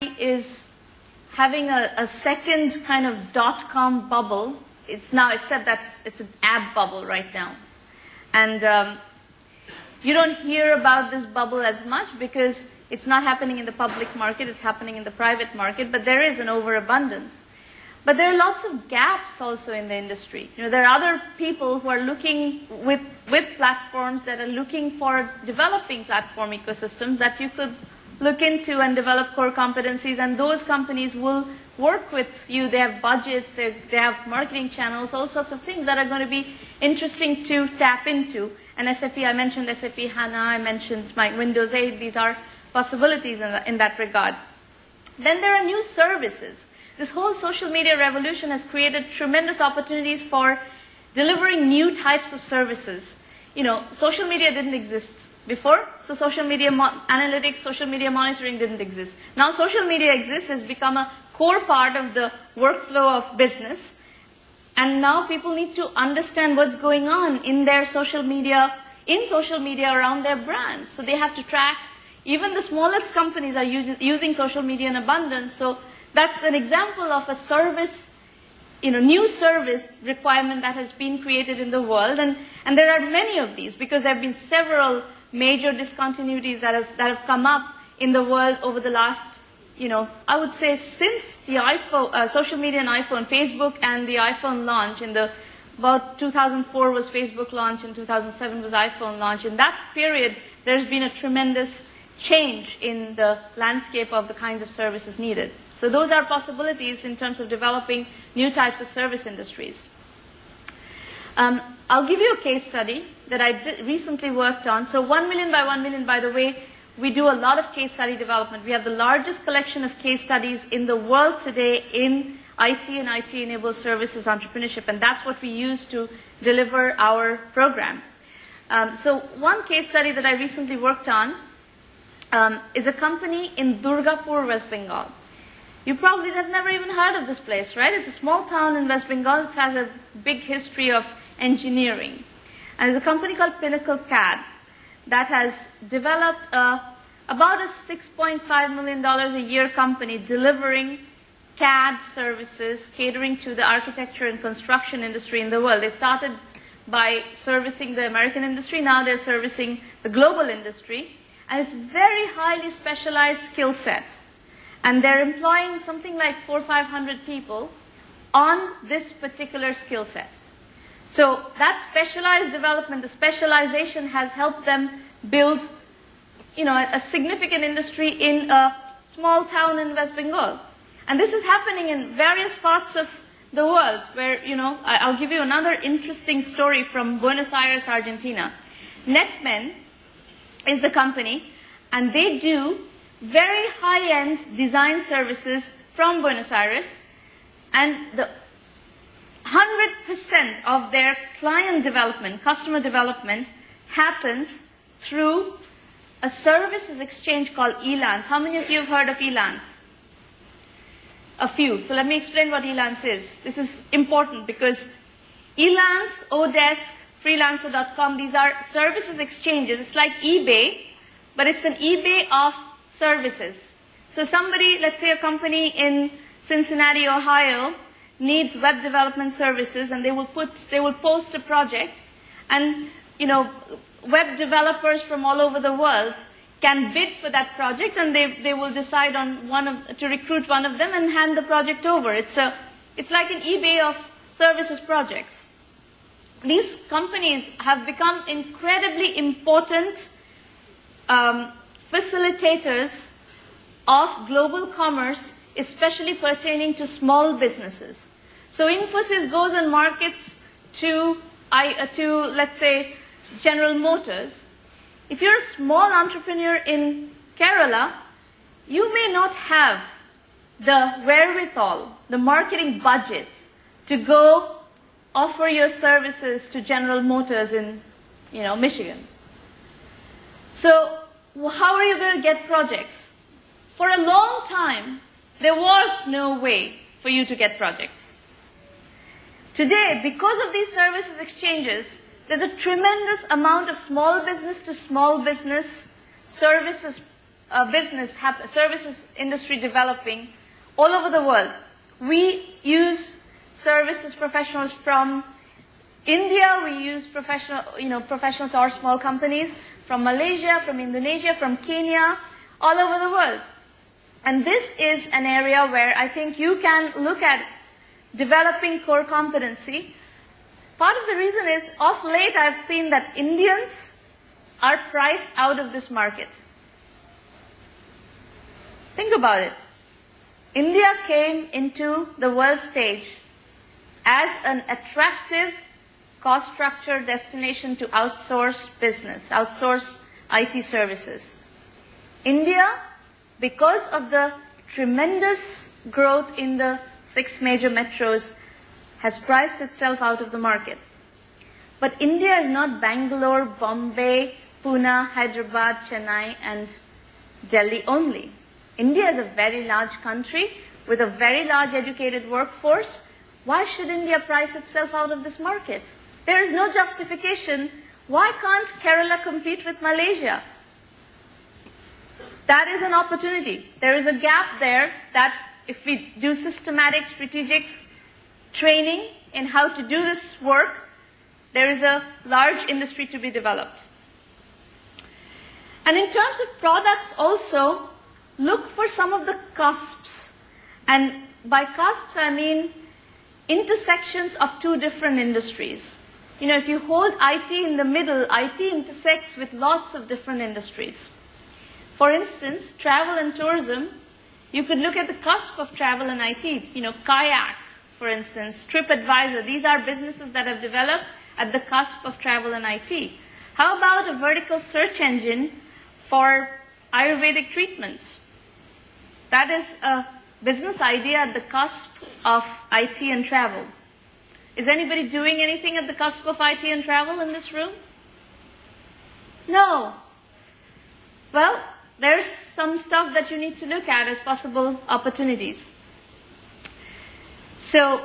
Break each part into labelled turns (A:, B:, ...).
A: is having a second kind of dot-com bubble. It's now, except it's an app bubble right now. And you don't hear about this bubble as much because it's not happening in the public market, it's happening in the private market, but there is an overabundance. But there are lots of gaps also in the industry. You know, there are other people who are looking with platforms that are looking for developing platform ecosystems that you could look into and develop core competencies, and those companies will work with you. They have budgets, they have marketing channels, all sorts of things that are going to be interesting to tap into. And SAP, I mentioned SAP HANA, I mentioned my Windows 8, these are possibilities in that regard. Then there are new services. This whole social media revolution has created tremendous opportunities for delivering new types of services. You know, social media didn't exist before, so social media analytics, social media monitoring didn't exist. Now social media exists, has become a core part of the workflow of business, and now people need to understand what's going on in their social media, around their brand. So they have to track. Even the smallest companies are using social media in abundance. So that's an example of a service, new service requirement that has been created in the world. And there are many of these because there have been several major discontinuities that have come up in the world over the last, I would say since the iPhone, social media and iPhone, Facebook and the iPhone launch about 2004 was Facebook launch and 2007 was iPhone launch. In that period, there's been a tremendous change in the landscape of the kinds of services needed. So those are possibilities in terms of developing new types of service industries. I'll give you a case study that I recently worked on. So 1 million by 1 million, by the way, we do a lot of case study development. We have the largest collection of case studies in the world today in IT and IT-enabled services entrepreneurship, and that's what we use to deliver our program. So one case study that I recently worked on is a company in Durgapur, West Bengal. You probably have never even heard of this place, right? It's a small town in West Bengal. It has a big history of engineering. And there's a company called Pinnacle CAD that has developed about a $6.5 million a year company delivering CAD services, catering to the architecture and construction industry in the world. They started by servicing the American industry. Now they're servicing the global industry. And it's very highly specialized skill set. And they're employing something like 400 or 500 people on this particular skill set. So that specialized development, the specialization has helped them build, a significant industry in a small town in West Bengal. And this is happening in various parts of the world where, I'll give you another interesting story from Buenos Aires, Argentina. Netmen is the company, and they do very high-end design services from Buenos Aires, and the 100% of their client development, customer development, happens through a services exchange called Elance. How many of you have heard of Elance? A few. So let me explain what Elance is. This is important because Elance, Odesk, freelancer.com, these are services exchanges. It's like eBay, but it's an eBay of services. So somebody, let's say a company in Cincinnati, Ohio, needs web development services, and they will post a project, and web developers from all over the world can bid for that project, and they will decide on to recruit one of them and hand the project over. It's like an eBay of services projects. These companies have become incredibly important facilitators of global commerce, especially pertaining to small businesses. So Infosys goes and markets to let's say, General Motors. If you're a small entrepreneur in Kerala, you may not have the wherewithal, the marketing budget to go offer your services to General Motors in, Michigan. So how are you going to get projects? For a long time, there was no way for you to get projects. Today, because of these services exchanges, there's a tremendous amount of small business to small business services business, services industry developing all over the world. We use services professionals from India, we use professionals or small companies from Malaysia, from Indonesia, from Kenya, all over the world. And this is an area where I think you can look at developing core competency. Part of the reason is, of late I've seen that Indians are priced out of this market. Think about it. India came into the world stage as an attractive cost structure destination to outsource business, outsource IT services. India, because of the tremendous growth in the 6 major metros, has priced itself out of the market. But India is not Bangalore, Bombay, Pune, Hyderabad, Chennai, and Delhi only. India is a very large country with a very large educated workforce. Why should India price itself out of this market? There is no justification. Why can't Kerala compete with Malaysia? That is an opportunity. There is a gap there that if we do systematic, strategic training in how to do this work, there is a large industry to be developed. And in terms of products also, look for some of the cusps. And by cusps, I mean intersections of 2 different industries. You know, if you hold IT in the middle, IT intersects with lots of different industries. For instance, travel and tourism, you could look at the cusp of travel and IT. You know, Kayak, for instance, TripAdvisor. These are businesses that have developed at the cusp of travel and IT. How about a vertical search engine for Ayurvedic treatments? That is a business idea at the cusp of IT and travel. Is anybody doing anything at the cusp of IT and travel in this room? No. Well, there's some stuff that you need to look at as possible opportunities. So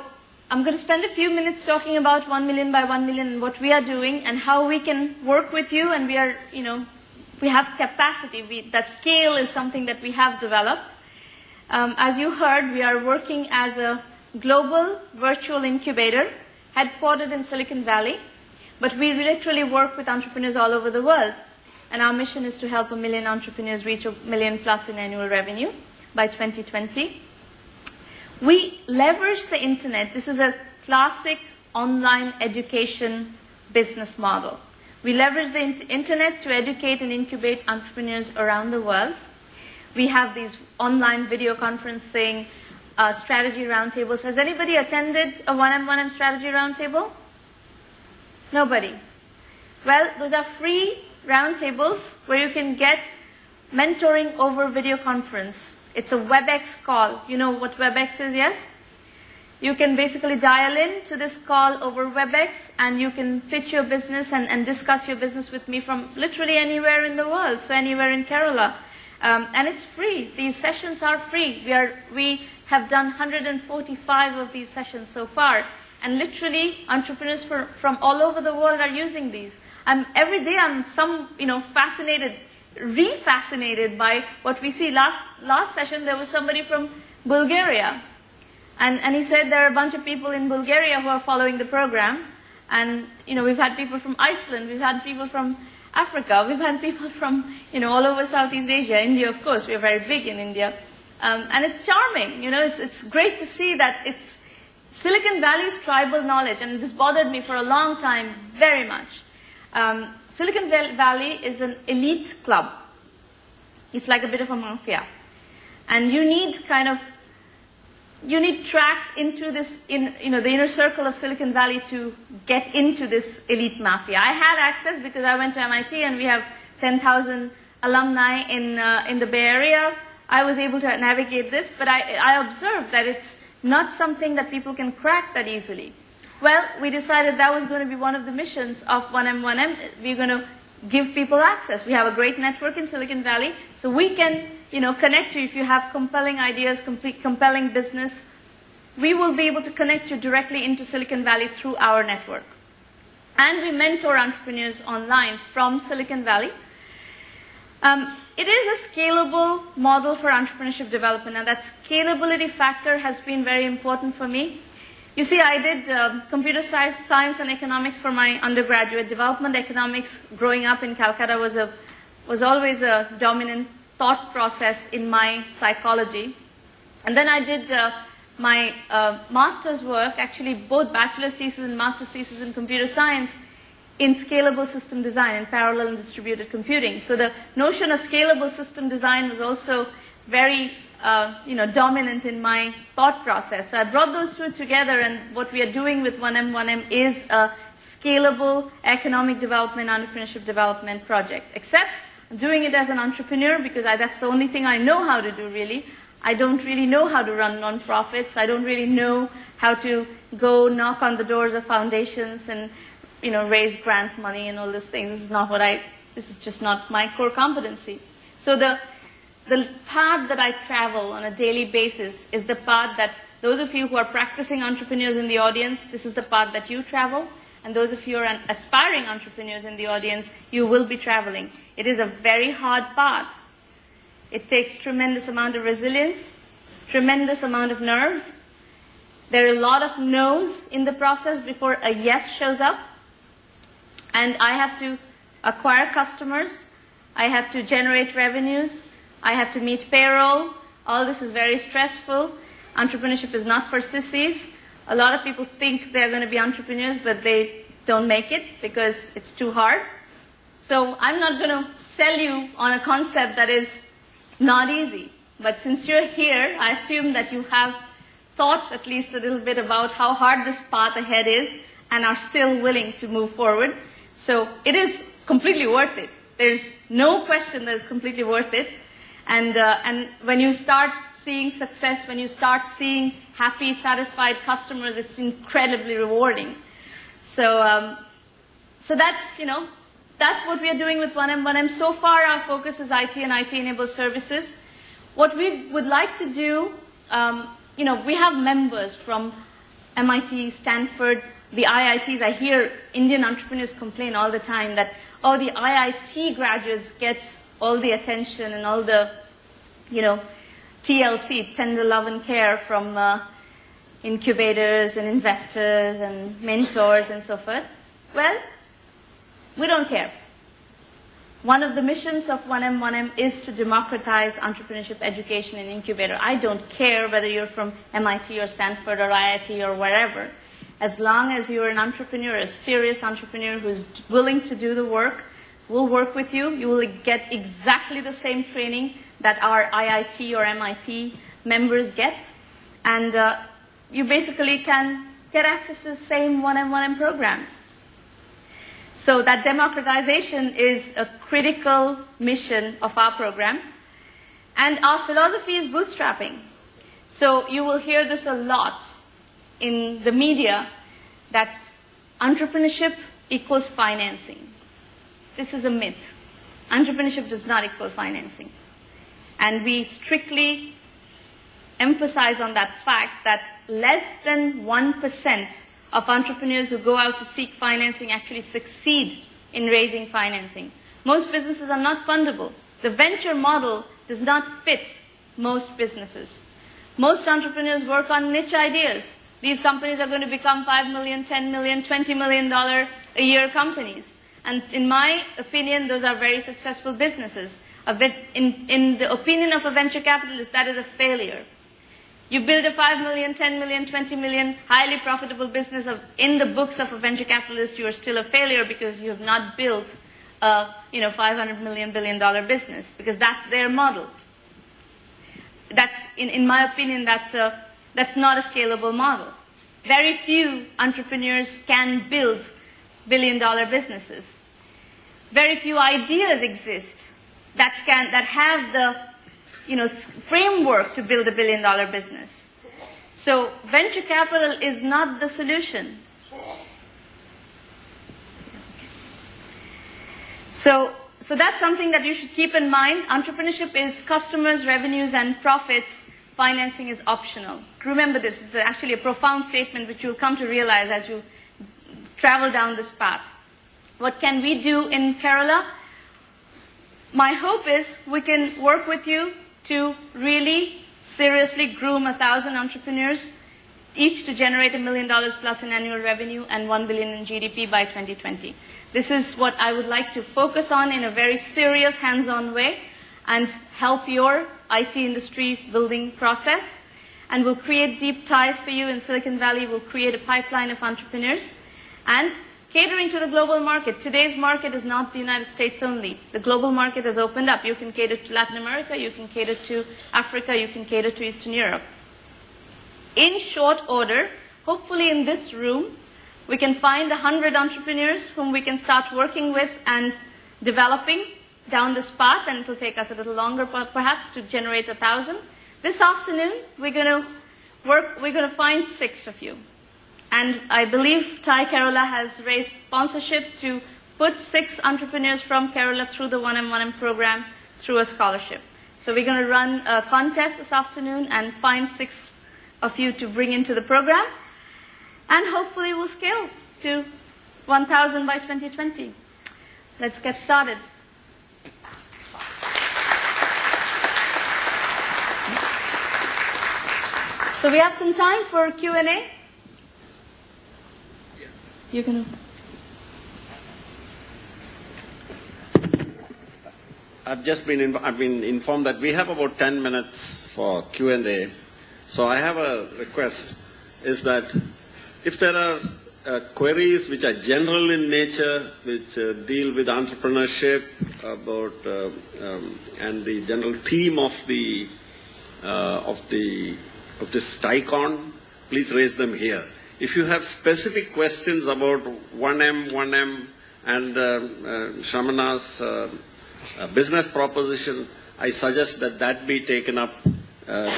A: I'm going to spend a few minutes talking about 1 million by 1 million and what we are doing and how we can work with you, and we are, we have capacity. That scale is something that we have developed. As you heard, we are working as a global virtual incubator headquartered in Silicon Valley, but we literally work with entrepreneurs all over the world. And our mission is to help 1 million entrepreneurs reach 1 million plus in annual revenue by 2020. We leverage the internet. This is a classic online education business model. We leverage the internet to educate and incubate entrepreneurs around the world. We have these online video conferencing strategy roundtables. Has anybody attended a 1M1M strategy roundtable? Nobody. Well, those are free roundtables where you can get mentoring over video conference. It's a WebEx call. You know what WebEx is, yes? You can basically dial in to this call over WebEx and you can pitch your business and discuss your business with me from literally anywhere in the world, so anywhere in Kerala. And it's free. These sessions are free. We have done 145 of these sessions so far. And literally, entrepreneurs from all over the world are using these. Every day I'm fascinated by what we see. Last session there was somebody from Bulgaria. And he said there are a bunch of people in Bulgaria who are following the program. And we've had people from Iceland, we've had people from Africa, we've had people from all over Southeast Asia, India of course, we're very big in India. And it's charming, it's great to see that it's Silicon Valley's tribal knowledge, and this bothered me for a long time very much. Silicon Valley is an elite club. It's like a bit of a mafia. And you need tracks into this, the inner circle of Silicon Valley to get into this elite mafia. I had access because I went to MIT and we have 10,000 alumni in the Bay Area. I was able to navigate this, but I observed that it's not something that people can crack that easily. Well, we decided that was going to be one of the missions of 1M1M. We're going to give people access. We have a great network in Silicon Valley, so we can, connect you if you have compelling ideas, compelling business. We will be able to connect you directly into Silicon Valley through our network. And we mentor entrepreneurs online from Silicon Valley. it is a scalable model for entrepreneurship development, and that scalability factor has been very important for me. You see, I did computer science and economics for my undergraduate. Development economics, growing up in Calcutta, was always a dominant thought process in my psychology. And then I did my master's work, actually both bachelor's thesis and master's thesis in computer science, in scalable system design, in parallel and distributed computing. So the notion of scalable system design was also very dominant in my thought process. So I brought those two together, and what we are doing with 1M is a scalable economic development, entrepreneurship development project. Except I'm doing it as an entrepreneur because that's the only thing I know how to do, really. I don't really know how to run nonprofits. I don't really know how to go knock on the doors of foundations and raise grant money and all these things. This is just not my core competency. So the path that I travel on a daily basis is the path that those of you who are practicing entrepreneurs in the audience, this is the path that you travel. And those of you who are aspiring entrepreneurs in the audience, you will be traveling. It is a very hard path. It takes tremendous amount of resilience, tremendous amount of nerve. There are a lot of no's in the process before a yes shows up. And I have to acquire customers. I have to generate revenues. I have to meet payroll. All this is very stressful. Entrepreneurship is not for sissies. A lot of people think they're going to be entrepreneurs, but they don't make it because it's too hard. So I'm not going to sell you on a concept that is not easy. But since you're here, I assume that you have thoughts at least a little bit about how hard this path ahead is and are still willing to move forward. So it is completely worth it. There's no question that it's completely worth it. And when you start seeing success, when you start seeing happy, satisfied customers, it's incredibly rewarding. So that's what we are doing with 1M. So far, our focus is IT and IT-enabled services. What we would like to do, we have members from MIT, Stanford, the IITs. I hear Indian entrepreneurs complain all the time that, the IIT graduates get all the attention and all the, TLC, tender love and care from incubators and investors and mentors and so forth. Well, we don't care. One of the missions of 1M is to democratize entrepreneurship education in incubator. I don't care whether you're from MIT or Stanford or IIT or wherever. As long as you're an entrepreneur, a serious entrepreneur who's willing to do the work, we'll work with you. You will get exactly the same training that our IIT or MIT members get. And you basically can get access to the same 1M program. So that democratization is a critical mission of our program. And our philosophy is bootstrapping. So you will hear this a lot in the media, that entrepreneurship equals financing. This is a myth. Entrepreneurship does not equal financing. And we strictly emphasize on that fact that less than 1% of entrepreneurs who go out to seek financing actually succeed in raising financing. Most businesses are not fundable. The venture model does not fit most businesses. Most entrepreneurs work on niche ideas. These companies are going to become $5 million, $10 million, $20 million a year companies. And in my opinion, those are very successful businesses. In the opinion of a venture capitalist, that is a failure. You build a $5 million, $10 million, $20 million highly profitable business in the books of a venture capitalist, you are still a failure because you have not built a $500 million, billion business, because that's their model. That's, in my opinion, that's not a scalable model. Very few entrepreneurs can build billion-dollar businesses. Very few ideas exist that have the framework to build a billion-dollar business. So venture capital is not the solution. So that's something that you should keep in mind. Entrepreneurship is customers, revenues, and profits. Financing is optional. Remember this. It's actually a profound statement which you'll come to realize as you travel down this path. What can we do in Kerala? My hope is we can work with you to really seriously groom 1,000 entrepreneurs, each to generate $1 million plus in annual revenue and $1 billion in GDP by 2020. This is what I would like to focus on in a very serious, hands-on way and help your IT industry building process. And we'll create deep ties for you in Silicon Valley. We'll create a pipeline of entrepreneurs and catering to the global market. Today's market is not the United States only. The global market has opened up. You can cater to Latin America, you can cater to Africa, you can cater to Eastern Europe. In short order, hopefully in this room, we can find 100 entrepreneurs whom we can start working with and developing down this path, and it will take us a little longer perhaps to generate 1,000. This afternoon, we're going to find 6 of you. And I believe Thai Kerala has raised sponsorship to put 6 entrepreneurs from Kerala through the 1M1M program through a scholarship. So we're going to run a contest this afternoon and find 6 of you to bring into the program. And hopefully we'll scale to 1,000 by 2020. Let's get started. So we have some time for Q&A. You can.
B: I've been informed that we have about 10 minutes for Q&A. So I have a request, is that if there are queries which are general in nature, which deal with entrepreneurship, and the general theme of this TICON, please raise them here. If you have specific questions about 1M, and Shramana's business proposition, I suggest that be taken up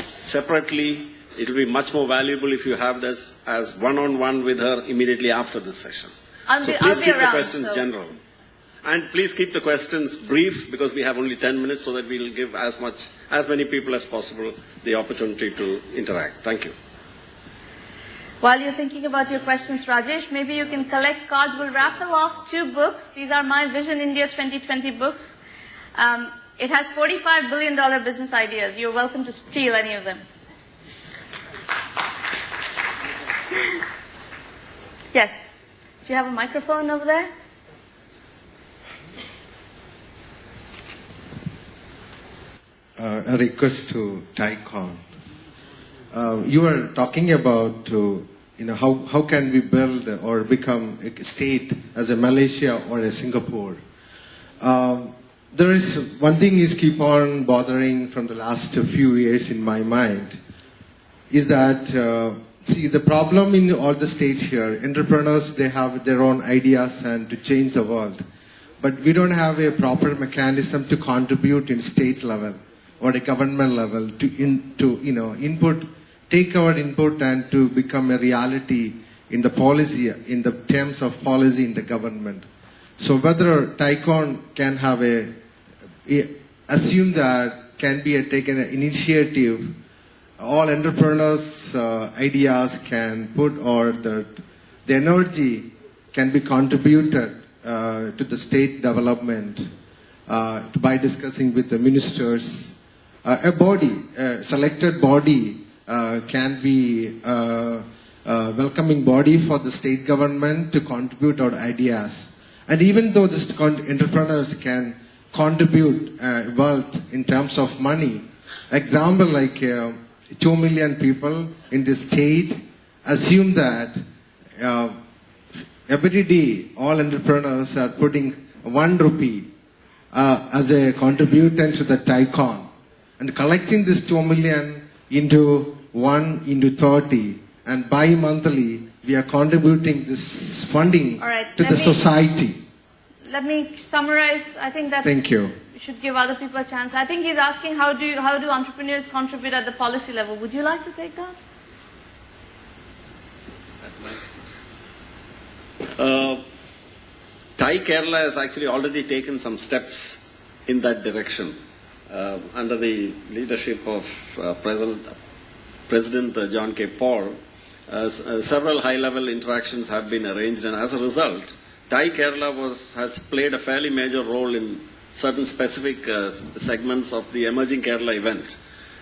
B: separately. It will be much more valuable if you have this as one-on-one with her immediately after this session. Please keep the questions general. And please keep the questions brief, because we have only 10 minutes, so that we will give as many people as possible the opportunity to interact. Thank you.
A: While you're thinking about your questions, Rajesh, maybe you can collect cards. We'll raffle off 2 books. These are my Vision India 2020 books. It has $45 billion business ideas. You're welcome to steal any of them. Yes. Do you have a microphone over there?
C: A request to TICON. You were talking about how can we build or become a state as a Malaysia or a Singapore. There is one thing is keep on bothering from the last few years in my mind, is that the problem in all the states here, entrepreneurs, they have their own ideas and to change the world, but we don't have a proper mechanism to contribute in state level or a government level to take our input and to become a reality in the policy, in the terms of policy in the government. So whether TICON can have assume that can be taken an initiative, all entrepreneurs' ideas can put, or the energy can be contributed to the state development by discussing with the ministers. A body, a selected body, can be a welcoming body for the state government to contribute our ideas. And even though the entrepreneurs can contribute wealth in terms of money, example like 2 million people in the state, assume that every day all entrepreneurs are putting 1 rupee as a contribution to the TICON, and collecting this 2 million into 1 into 30, and bi-monthly we are contributing this funding to the society.
A: Let me summarize. I think that
C: you
A: should give other people a chance. I think he's asking how do entrepreneurs contribute at the policy level. Would you like to take that?
B: Thai Kerala has actually already taken some steps in that direction under the leadership of President John K. Paul. Several high-level interactions have been arranged, and as a result, Thai Kerala has played a fairly major role in certain specific segments of the Emerging Kerala event.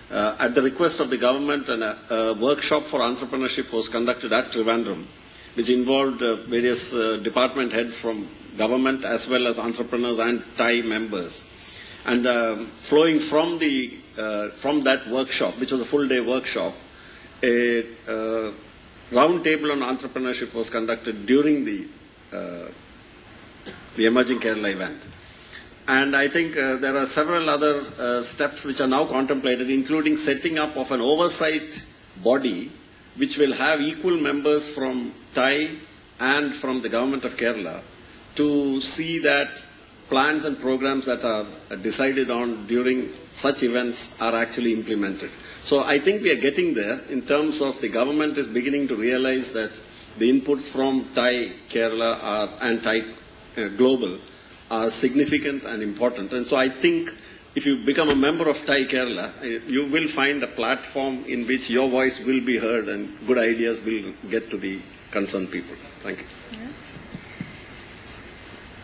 B: At the request of the government, a workshop for entrepreneurship was conducted at Trivandrum, which involved various department heads from government as well as entrepreneurs and TIE members. And flowing from that workshop, which was a full-day workshop, a round table on entrepreneurship was conducted during the Emerging Kerala event. And I think there are several other steps which are now contemplated, including setting up of an oversight body which will have equal members from TIE and from the government of Kerala to see that plans and programs that are decided on during such events are actually implemented. So I think we are getting there in terms of the government is beginning to realize that the inputs from TIE Kerala and TIE Global are significant and important. And so I think if you become a member of TIE Kerala, you will find a platform in which your voice will be heard and good ideas will get to the concerned people. Thank you.
A: Yeah.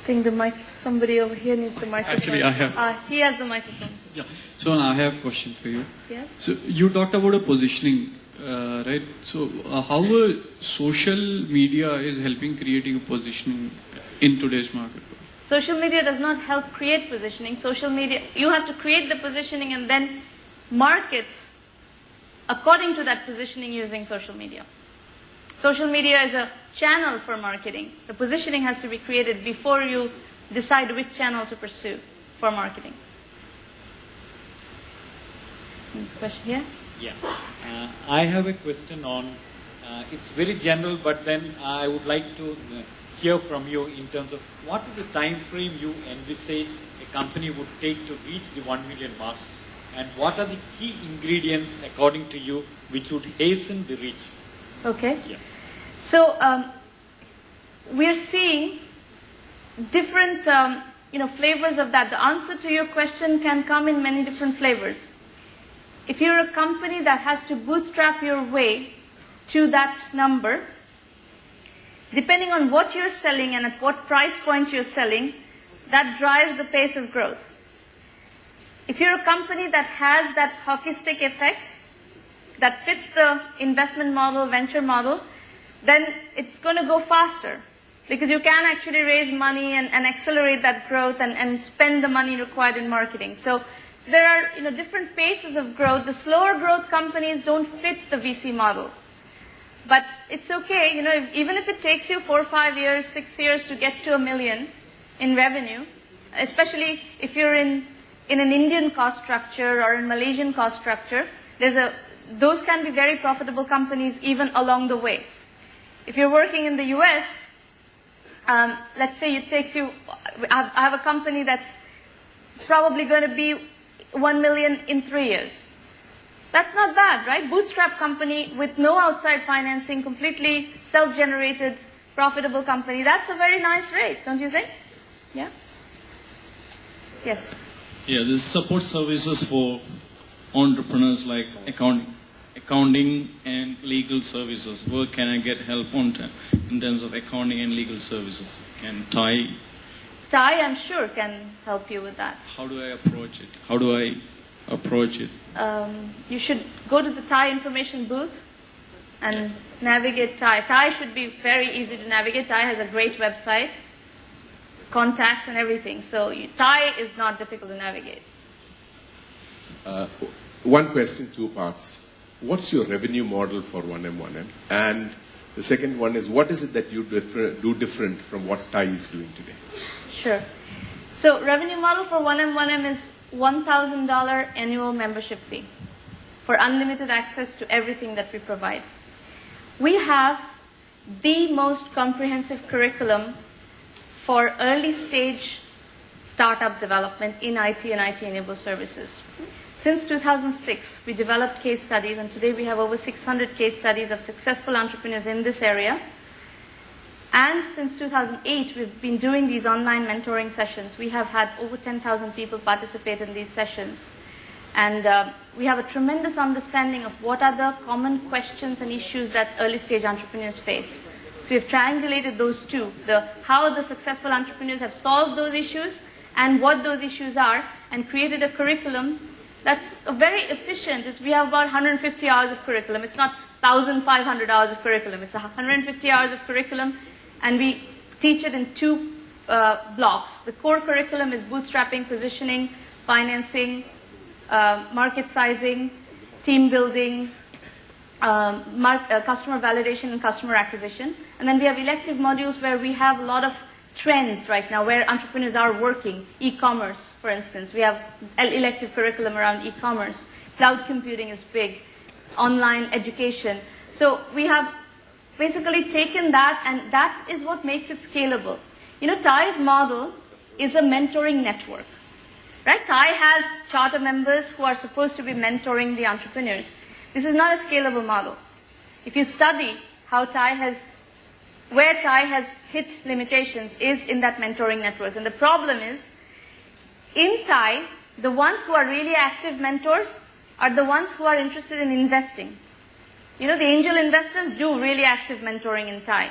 A: I think the mic, somebody over here needs the microphone.
D: Actually, I have.
A: He has the microphone.
D: Yeah. So I have a question for you.
A: Yes.
D: So you talked about a positioning, right? So how social media is helping creating a positioning in today's market?
A: Social media does not help create positioning. Social media, you have to create the positioning and then market according to that positioning using social media. Social media is a channel for marketing. The positioning has to be created before you decide which channel to pursue for marketing. Question here?
E: Yeah. I have a question on, it's very general, but then I would like to hear from you in terms of what is the time frame you envisage a company would take to reach the 1 million mark, and what are the key ingredients according to you which would hasten the reach?
A: Okay.
E: Yeah.
A: So we're seeing different flavors of that. The answer to your question can come in many different flavors. If you're a company that has to bootstrap your way to that number, depending on what you're selling and at what price point you're selling, that drives the pace of growth. If you're a company that has that hockey stick effect, that fits the investment model, venture model, then it's going to go faster because you can actually raise money and accelerate that growth and spend the money required in marketing. So there are different paces of growth. The slower growth companies don't fit the VC model. But it's okay, even if it takes you 4, 5 years, 6 years to get to $1 million in revenue, especially if you're in an Indian cost structure or in Malaysian cost structure, those can be very profitable companies even along the way. If you're working in the US, let's say it takes you, I have a company that's probably going to be 1 million in 3 years. That's not bad, right? Bootstrap company with no outside financing, completely self-generated, profitable company. That's a very nice rate, don't you think? Yeah? Yes.
F: Yeah, this support services for entrepreneurs like accounting and legal services. Where can I get help in terms of accounting and legal services? Can TIE,
A: I'm sure, can help you with that.
F: how do I approach it?
A: You should go to the TIE information booth and navigate TIE. TIE should be very easy to navigate. TIE has a great website, contacts and everything. So TIE is not difficult to navigate.
G: One question, 2 parts. What's your revenue model for 1M? And the second one is, what is it that you do different from what TIE is doing today?
A: Sure. So revenue model for 1M is $1,000 annual membership fee for unlimited access to everything that we provide. We have the most comprehensive curriculum for early stage startup development in IT and IT-enabled services. Since 2006, we developed case studies, and today we have over 600 case studies of successful entrepreneurs in this area. And since 2008, we've been doing these online mentoring sessions. We have had over 10,000 people participate in these sessions. And we have a tremendous understanding of what are the common questions and issues that early stage entrepreneurs face. So we've triangulated those two, how the successful entrepreneurs have solved those issues and what those issues are, and created a curriculum that's very efficient. We have about 150 hours of curriculum. It's not 1,500 hours of curriculum. It's 150 hours of curriculum, and we teach it in two blocks. The core curriculum is bootstrapping, positioning, financing, market sizing, team building, customer validation, and customer acquisition. And then we have elective modules where we have a lot of trends right now where entrepreneurs are working. E-commerce, for instance. We have elective curriculum around e-commerce. Cloud computing is big. Online education. So we have basically taken that, and that is what makes it scalable. You know, TIE's model is a mentoring network. Right? TIE has charter members who are supposed to be mentoring the entrepreneurs. This is not a scalable model. If you study how where TIE has hit limitations is in that mentoring networks. And the problem is, in TIE, the ones who are really active mentors are the ones who are interested in investing. You know, the angel investors do really active mentoring in TIE.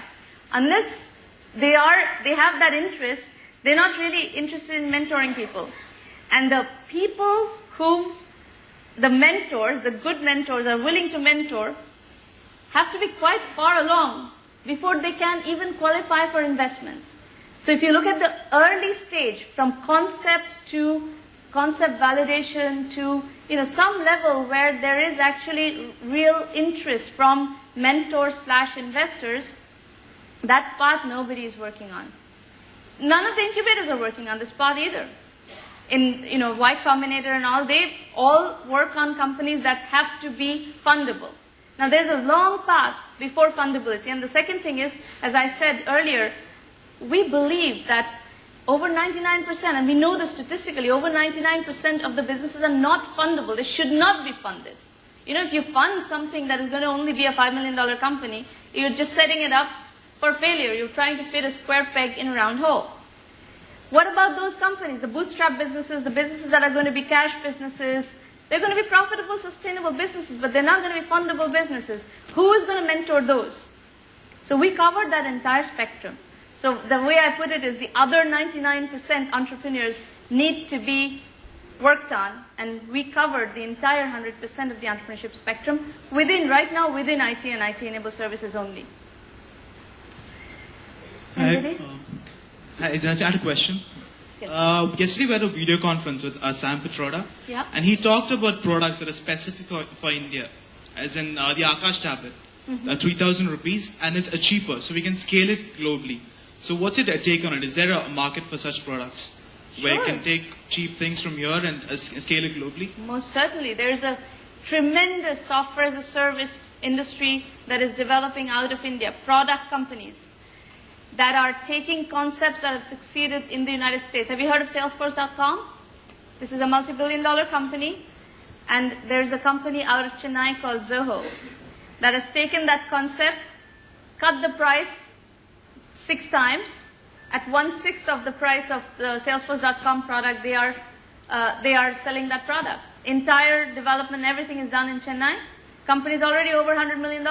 A: Unless they have that interest, they're not really interested in mentoring people. And the people whom the mentors, the good mentors, are willing to mentor have to be quite far along before they can even qualify for investment. So if you look at the early stage, from concept to concept validation to some level where there is actually real interest from mentors/investors, that part nobody is working on. None of the incubators are working on this part either. In Y Combinator and all, they all work on companies that have to be fundable. Now there's a long path before fundability. And the second thing is, as I said earlier, we believe that over 99%, and we know this statistically, over 99% of the businesses are not fundable. They should not be funded. If you fund something that is going to only be a $5 million company, you're just setting it up for failure. You're trying to fit a square peg in a round hole. What about those companies, the bootstrap businesses, the businesses that are going to be cash businesses? They're going to be profitable, sustainable businesses, but they're not going to be fundable businesses. Who is going to mentor those? So we covered that entire spectrum. So the way I put it is the other 99% entrepreneurs need to be worked on, and we covered the entire 100% of the entrepreneurship spectrum right now within IT and IT-enabled services only.
H: Hi, I had a question.
A: Yes.
H: Yesterday we had a video conference with Sam Petroda,
A: Yeah.
H: and he talked about products that are specific for India, as in the Akash tablet, 3,000 rupees, and it's cheaper, so we can scale it globally. So what's your take on it? Is there a market for such products where you
A: Sure.
H: can take cheap things from here and scale it globally?
A: Most certainly. There's a tremendous software as a service industry that is developing out of India, product companies that are taking concepts that have succeeded in the United States. Have you heard of Salesforce.com? This is a multi-billion-dollar company, and there's a company out of Chennai called Zoho that has taken that concept, cut the price 6 times, at 1/6 of the price of the Salesforce.com product. They are selling that product. Entire development, everything is done in Chennai. Company is already over $100 million.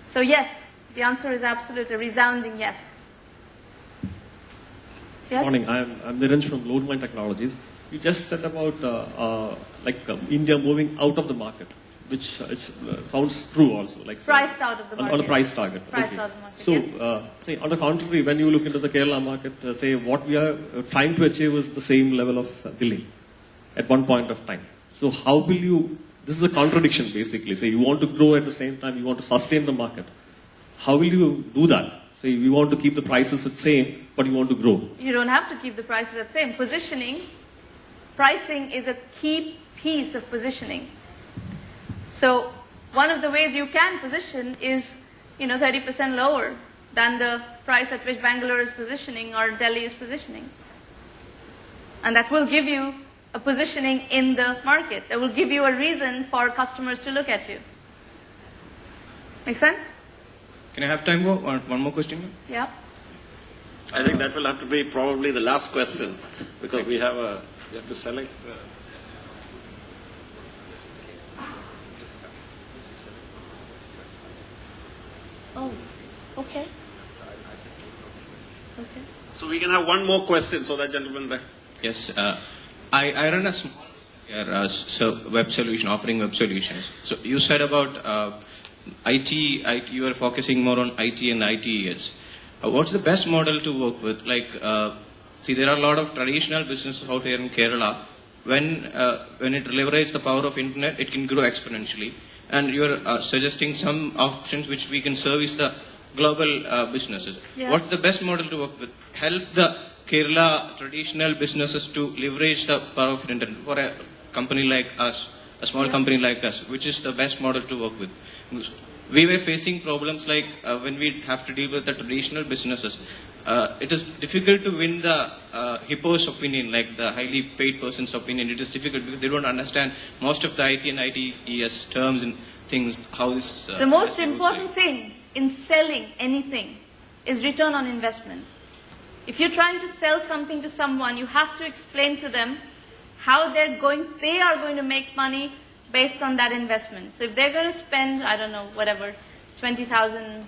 A: So yes, the answer is absolutely a resounding yes. Yes?
I: Morning, I'm Niranj from Loadmine Technologies. You just said about India moving out of the market, which sounds true also.
A: Priced out of the market.
I: On a price target.
A: Priced
I: Okay.
A: out of the market,
I: So,
A: yes.
I: say on the contrary, when you look into the Kerala market, say what we are trying to achieve is the same level of billing at one point of time. So how will you, this is a contradiction basically. Say you want to grow at the same time, you want to sustain the market. How will you do that? Say you want to keep the prices the same, but you want to grow.
A: You don't have to keep the prices the same. Pricing is a key piece of positioning. So one of the ways you can position is, 30% lower than the price at which Bangalore is positioning or Delhi is positioning. And that will give you a positioning in the market. That will give you a reason for customers to look at you. Make sense?
H: Can I have time for one more question?
A: Yeah.
B: I think that will have to be probably the last question, because we have to select.
A: Oh, okay. Okay.
B: So we can have one more question. So that gentleman there.
J: Yes, I run a small web solution, offering web solutions. So you said about IT, you are focusing more on IT and ITES. What's the best model to work with? Like, see, there are a lot of traditional businesses out here in Kerala. When it leverages the power of internet, it can grow exponentially. And you are suggesting some options which we can service the global businesses.
A: Yeah.
J: What's the best model to work with? Help the Kerala traditional businesses to leverage the power of internet for a company like us, a small company like us, which is the best model to work with. We were facing problems like when we have to deal with the traditional businesses. It is difficult to win the hippo's opinion, like the highly paid person's opinion. It is difficult because they don't understand most of the IT and ITES terms and things, how this...
A: the most important thing in selling anything is return on investment. If you're trying to sell something to someone, you have to explain to them how they are going to make money based on that investment. So if they're going to spend, I don't know, whatever, 20,000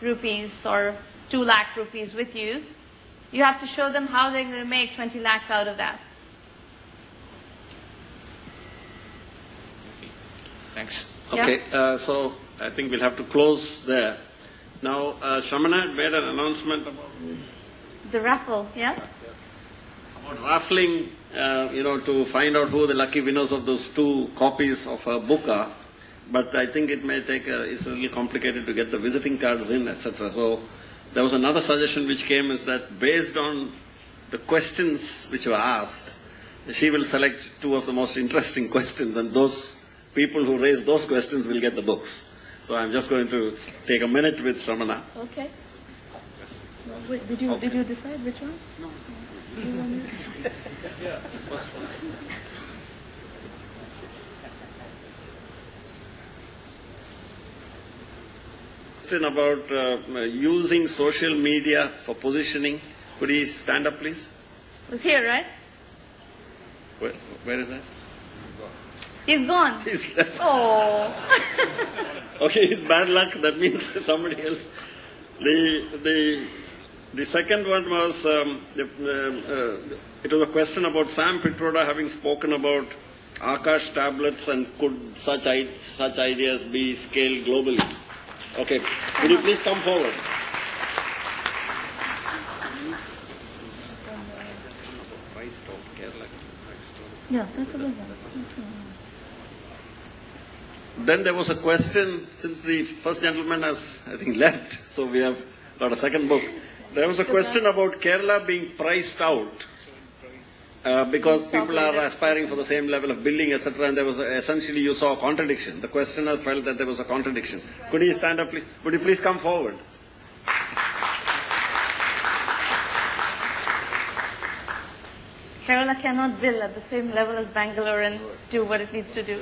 A: rupees or 2 lakh rupees with you, you have to show them how they're going to make 20 lakhs out of that.
J: Thanks.
B: Okay, so I think we'll have to close there. Now, Shamana made an announcement about
A: The raffle, yeah?
B: raffling, to find out who the lucky winners of those 2 copies of her book are. But I think it may it's a little complicated to get the visiting cards in, etc. So there was another suggestion which came is that based on the questions which were asked, she will select 2 of the most interesting questions, and those people who raise those questions will get the books. So I'm just going to take a minute with Shamana.
A: Okay. Wait, did you decide which one? No. Do you want me to decide?
B: Question about using social media for positioning. Could he stand up, please?
A: It was here, right?
B: Where is that?
A: He's gone.
B: He's left.
A: Oh.
B: Okay, it's bad luck. That means somebody else. The second one was it was a question about Sam Pitroda having spoken about Akash tablets and could such ideas be scaled globally. Okay, would you please come forward?
A: Yeah, that's a good one.
B: Then there was a question, since the first gentleman has, I think, left, so we have got a second book. There was a question about Kerala being priced out because people are aspiring for the same level of billing, etc. And there was essentially you saw a contradiction. The questioner felt that there was a contradiction. Could he stand up, please? Would you please come forward?
A: Kerala cannot bill at the same level as Bangalore and do what it needs to do.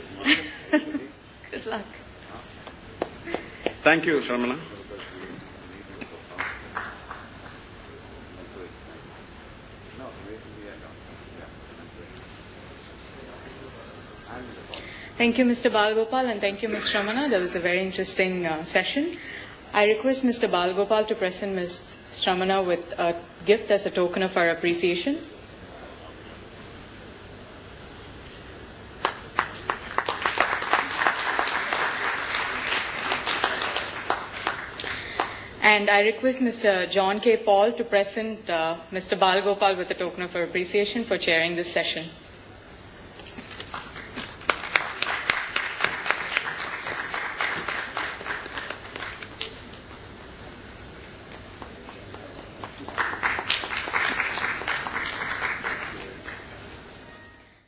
A: Good luck.
B: Thank you, Shamana.
K: Thank you, Mr. Balgopal, and thank you, Ms. Shramana. That was a very interesting session. I request Mr. Balgopal to present Ms. Shramana with a gift as a token of our appreciation. And I request Mr. John K. Paul to present Mr. Balgopal with a token of our appreciation for chairing this session.